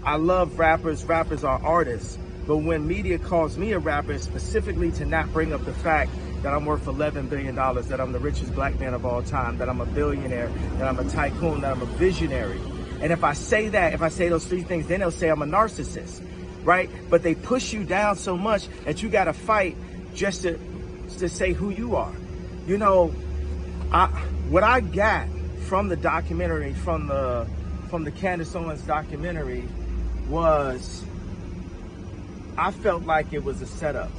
I love rappers. Rappers are artists. But when media calls me a rapper, specifically to not bring up the fact that I'm worth $11 billion, that I'm the richest black man of all time, that I'm a billionaire, that I'm a tycoon, that I'm a visionary. And if I say that, if I say those three things, then they'll say I'm a narcissist, right? But they push you down so much that you got to fight just to say who you are. You know, what I got from the documentary, from the Candace Owens documentary, was I felt like it was a setup.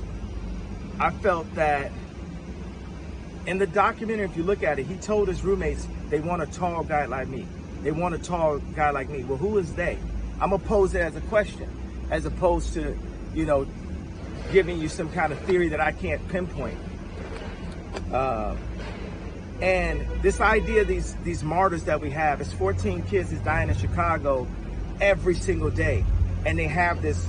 I felt that in the documentary, if you look at it, he told his roommates they want a tall guy like me. They want a tall guy like me. Well, who is they? I'm gonna pose it as a question, as opposed to, you know, giving you some kind of theory that I can't pinpoint. And this idea, these martyrs that we have, it's 14 kids that's dying in Chicago every single day, and they have this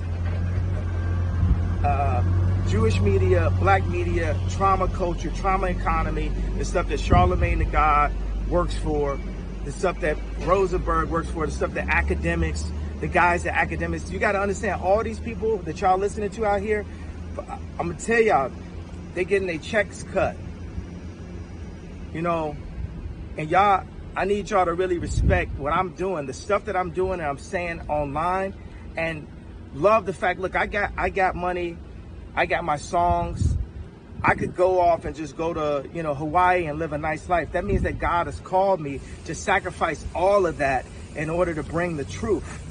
Jewish media, black media, trauma culture, trauma economy, the stuff that Charlemagne the God works for, the stuff that Rosenberg works for, the stuff that academics, the guys that academics, you got to understand, all these people that y'all listening to out here, I'm going to tell y'all, they getting their checks cut, you know, and y'all, I need y'all to really respect what I'm doing, the stuff that I'm doing and I'm saying online, and love the fact, look, I got money, I got my songs, I could go off and just go to, you know, Hawaii and live a nice life. That means that God has called me to sacrifice all of that in order to bring the truth.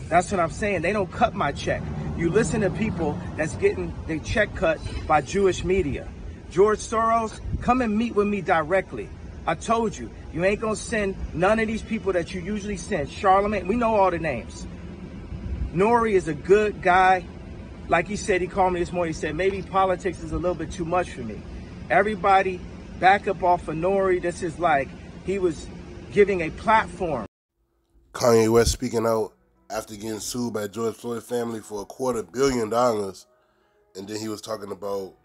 That's what I'm saying. They don't cut my check. You listen to people that's getting their check cut by Jewish media. George Soros, come and meet with me directly. I told you, you ain't gonna send none of these people that you usually send. Charlemagne, we know all the names. Nori is a good guy. Like he said, he called me this morning, he said, maybe politics is a little bit too much for me. Everybody back up off of Nori. This is like, he was giving a platform. Kanye West speaking out after getting sued by George Floyd family for $250 million. And then he was talking about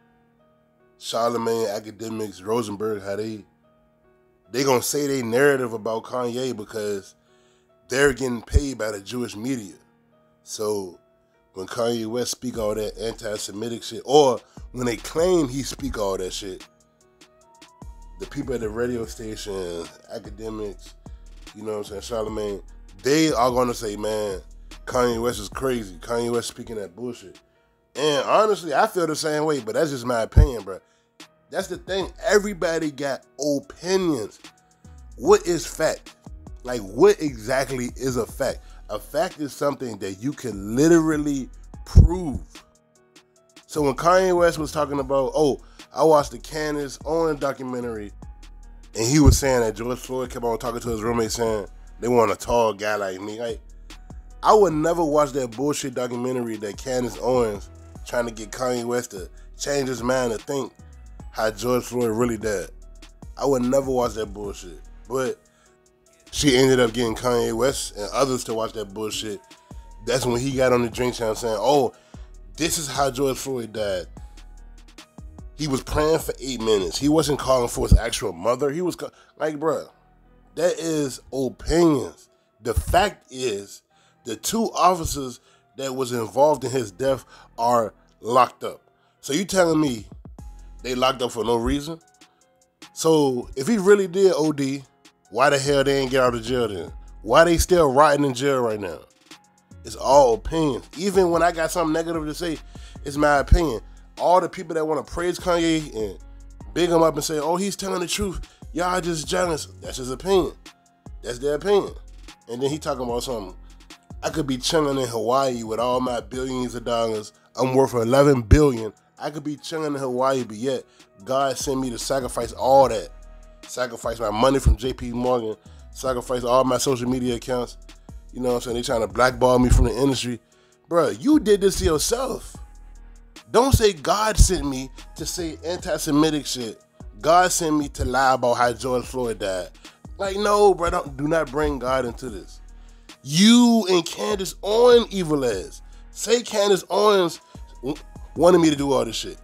Charlemagne, academics, Rosenberg, how they gonna say their narrative about Kanye because they're getting paid by the Jewish media. So when Kanye West speak all that anti-Semitic shit, or when they claim he speak all that shit, the people at the radio station, academics, you know what I'm saying, Charlemagne, they are gonna say, man, Kanye West is crazy. Kanye West speaking that bullshit. And honestly, I feel the same way, but that's just my opinion, bro. That's the thing. Everybody got opinions. What is fact? Like, what exactly is a fact? A fact is something that you can literally prove. So when Kanye West was talking about, oh, I watched the Candace Owens documentary, and he was saying that George Floyd kept on talking to his roommate saying they want a tall guy like me. Like, I would never watch that bullshit documentary that Candace Owens trying to get Kanye West to change his mind to think how George Floyd really died. I would never watch that bullshit. But she ended up getting Kanye West and others to watch that bullshit. That's when he got on the Drink Champ saying, oh, this is how George Floyd died. He was praying for 8 minutes. He wasn't calling for his actual mother. He was like, bruh, that is opinions. The fact is, the 2 officers that was involved in his death are locked up. So you telling me they locked up for no reason? So if he really did OD, why the hell they ain't get out of jail then? Why they still rotting in jail right now? It's all opinions. Even when I got something negative to say, it's my opinion. All the people that want to praise Kanye and big him up and say, oh, he's telling the truth, y'all just jealous. That's his opinion. That's their opinion. And then he talking about something. I could be chilling in Hawaii with all my billions of dollars. I'm worth $11 billion. I could be chilling in Hawaii, but yet God sent me to sacrifice all that. Sacrifice my money from JP Morgan. Sacrifice all my social media accounts. You know what I'm saying? They trying to blackball me from the industry. Bruh, you did this to yourself. Don't say God sent me to say anti-Semitic shit. God sent me to lie about how George Floyd died. Like, no, bro, do not bring God into this. You and Candace Owens evil ass. Say Candace Owens wanted me to do all this shit.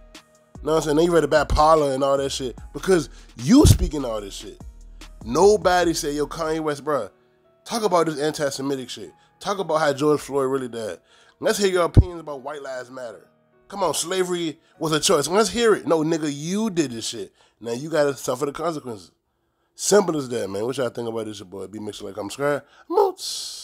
You know what I'm saying? Then you read about Paula and all that shit because you speaking all this shit. Nobody say, yo, Kanye West, bro, talk about this anti-Semitic shit. Talk about how George Floyd really died. Let's hear your opinions about White Lives Matter. Come on, slavery was a choice. Let's hear it. No, nigga, you did this shit. Now you gotta suffer the consequences. Simple as that, man. What y'all think about this, your boy? B Mixer like I'm scared. Moots.